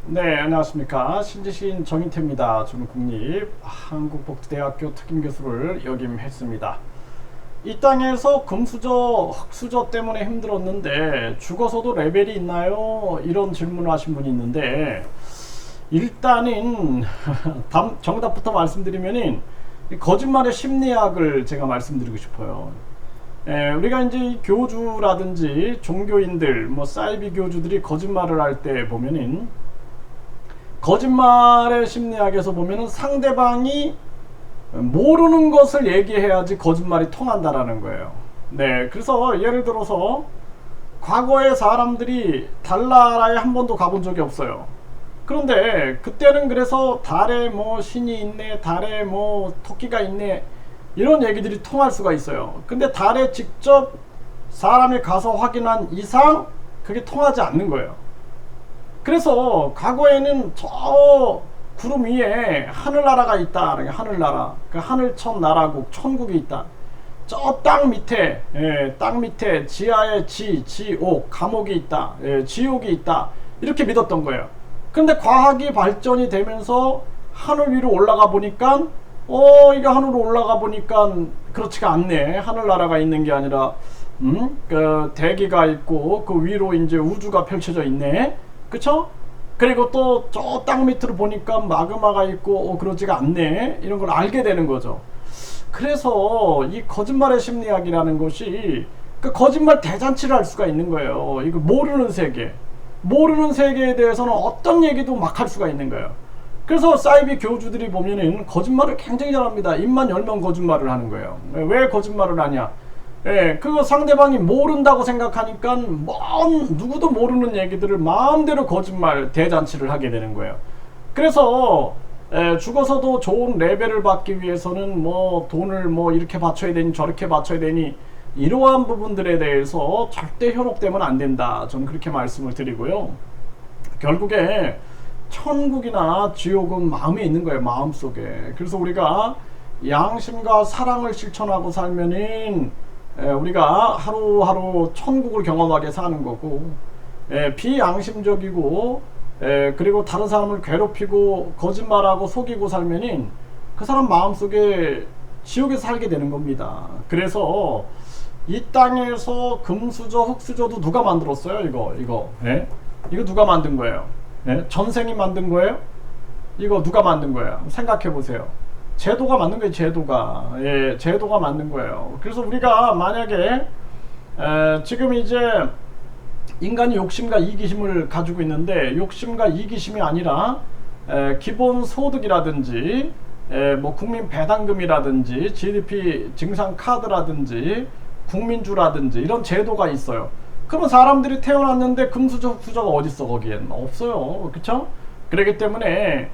네, 안녕하십니까. 신지신 정인태입니다. 저는 국립한국복지대학교 특임교수를 역임했습니다. 이 땅에서 금수저, 흙수저 때문에 힘들었는데 죽어서도 레벨이 있나요? 이런 질문을 하신 분이 있는데 일단은 정답부터 말씀드리면은 거짓말의 심리학을 제가 말씀드리고 싶어요. 우리가 이제 교주라든지 종교인들, 사이비 교주들이 거짓말을 할 때 보면은 거짓말의 심리학에서 보면은 상대방이 모르는 것을 얘기해야지 거짓말이 통한다라는 거예요. 네, 그래서 예를 들어서 과거에 사람들이 달나라에 한 번도 가본 적이 없어요. 그런데 그때는 그래서 달에 뭐 신이 있네, 달에 뭐 토끼가 있네, 이런 얘기들이 통할 수가 있어요. 근데 달에 직접 사람이 가서 확인한 이상 그게 통하지 않는 거예요. 그래서 과거에는 저 구름 위에 하늘나라가 있다. 하늘나라, 그 하늘천 나라국, 천국이 있다. 저 땅 밑에, 땅 밑에 지하에 지옥, 감옥이 있다. 지옥이 있다. 이렇게 믿었던 거예요. 근데 과학이 발전이 되면서 하늘 위로 올라가 보니까 이게 하늘로 올라가 보니까 그렇지가 않네. 하늘나라가 있는 게 아니라 그 대기가 있고 그 위로 이제 우주가 펼쳐져 있네. 그쵸? 그리고 또 저 땅 밑으로 보니까 마그마가 있고 그러지가 않네. 이런 걸 알게 되는 거죠. 그래서 이 거짓말의 심리학이라는 것이 그 거짓말 대잔치를 할 수가 있는 거예요. 이거 모르는 세계에 대해서는 어떤 얘기도 막 할 수가 있는 거예요. 그래서 사이비 교주들이 보면은 거짓말을 굉장히 잘합니다. 입만 열면 거짓말을 하는 거예요. 왜 거짓말을 하냐? 그거 상대방이 모른다고 생각하니까 누구도 모르는 얘기들을 마음대로 거짓말 대잔치를 하게 되는 거예요. 그래서 죽어서도 좋은 레벨을 받기 위해서는 돈을 이렇게 바쳐야 되니 저렇게 바쳐야 되니 이러한 부분들에 대해서 절대 현혹되면 안 된다. 저는 그렇게 말씀을 드리고요. 결국에 천국이나 지옥은 마음에 있는 거예요. 마음속에. 그래서 우리가 양심과 사랑을 실천하고 살면은 우리가 하루하루 천국을 경험하게 사는 거고, 비양심적이고 그리고 다른 사람을 괴롭히고 거짓말하고 속이고 살면은 그 사람 마음속에 지옥에 살게 되는 겁니다. 그래서 이 땅에서 금수저 흙수저도 누가 만들었어요? 이거 누가 만든 거예요? 전생이 만든 거예요? 이거 누가 만든 거예요? 생각해 보세요. 제도가 만든 거예요. 제도가 만든 거예요. 그래서 우리가 만약에 지금 이제 인간이 욕심과 이기심을 가지고 있는데 욕심과 이기심이 아니라 기본 소득이라든지 국민 배당금이라든지 GDP 증상 카드라든지 국민주라든지 이런 제도가 있어요. 그러면 사람들이 태어났는데 금수저 흙수저가 어딨어? 거기엔 없어요. 그쵸? 그렇기 때문에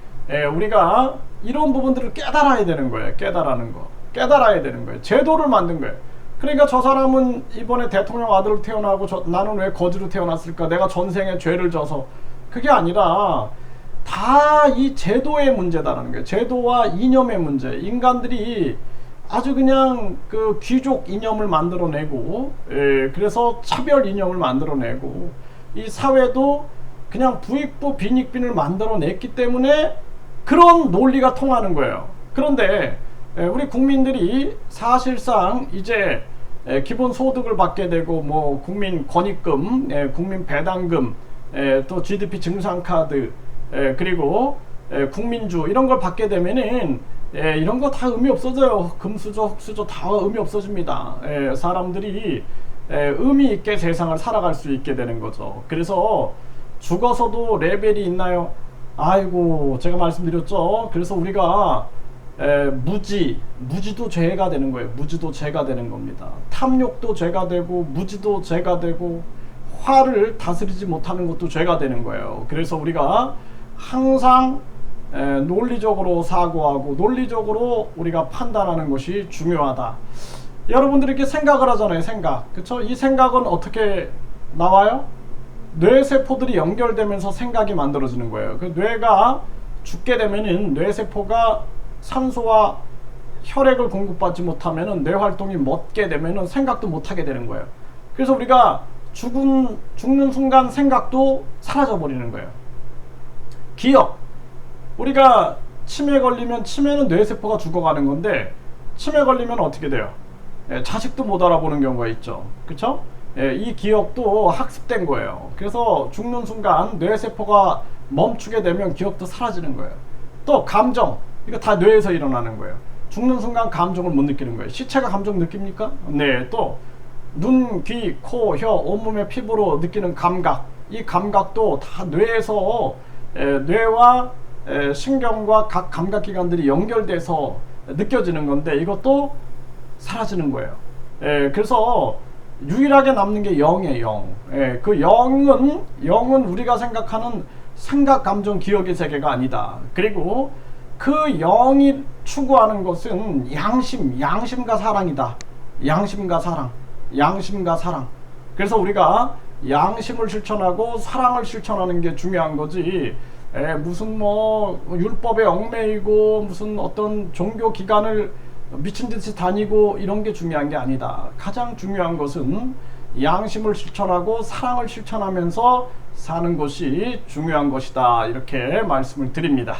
우리가 이런 부분들을 깨달아야 되는 거예요. 깨달아야 되는 거예요. 제도를 만든 거예요. 그러니까 저 사람은 이번에 대통령 아들로 태어나고 나는 왜 거지로 태어났을까? 내가 전생에 죄를 져서. 그게 아니라 다 이 제도의 문제다라는 거예요. 제도와 이념의 문제. 인간들이 아주 그냥 그 귀족 이념을 만들어내고, 그래서 차별 이념을 만들어내고, 이 사회도 그냥 부익부 빈익빈을 만들어냈기 때문에 그런 논리가 통하는 거예요. 그런데 우리 국민들이 사실상 이제 기본 소득을 받게 되고 국민 권익금, 국민 배당금, 또 GDP 증상 카드, 그리고 국민주 이런 걸 받게 되면은 이런 거 다 의미 없어져요. 금수저, 흙수저 다 의미 없어집니다. 사람들이 의미 있게 세상을 살아갈 수 있게 되는 거죠. 그래서 죽어서도 레벨이 있나요? 아이고, 제가 말씀드렸죠. 그래서 우리가 무지도 죄가 되는 거예요. 무지도 죄가 되는 겁니다. 탐욕도 죄가 되고 무지도 죄가 되고 화를 다스리지 못하는 것도 죄가 되는 거예요. 그래서 우리가 항상 논리적으로 사고하고 논리적으로 우리가 판단하는 것이 중요하다. 여러분들이 이렇게 생각을 하잖아요. 그쵸? 이 생각은 어떻게 나와요? 뇌세포들이 연결되면서 생각이 만들어지는 거예요. 그 뇌가 죽게 되면은 뇌세포가 산소와 혈액을 공급받지 못하면은 뇌 활동이 멎게 되면은 생각도 못하게 되는 거예요. 그래서 우리가 죽는 순간 생각도 사라져 버리는 거예요. 기억. 우리가 치매 걸리면 치매는 뇌세포가 죽어가는 건데 치매 걸리면 어떻게 돼요? 자식도 못 알아보는 경우가 있죠. 그쵸? 이 기억도 학습된 거예요. 그래서 죽는 순간 뇌세포가 멈추게 되면 기억도 사라지는 거예요. 또 감정, 이거 다 뇌에서 일어나는 거예요. 죽는 순간 감정을 못 느끼는 거예요. 시체가 감정 느낍니까? 네. 또 눈, 귀, 코, 혀, 온몸의 피부로 느끼는 감각, 이 감각도 다 뇌에서 뇌와 신경과 각 감각기관들이 연결돼서 느껴지는 건데 이것도 사라지는 거예요. 그래서 유일하게 남는 게 영이에요. 영. 그 영은 우리가 생각하는 생각, 감정, 기억의 세계가 아니다. 그리고 그 영이 추구하는 것은 양심과 사랑이다. 양심과 사랑. 그래서 우리가 양심을 실천하고 사랑을 실천하는 게 중요한 거지. 무슨 뭐 율법에 얽매이고 무슨 어떤 종교 기관을 미친 듯이 다니고 이런 게 중요한 게 아니다. 가장 중요한 것은 양심을 실천하고 사랑을 실천하면서 사는 것이 중요한 것이다. 이렇게 말씀을 드립니다.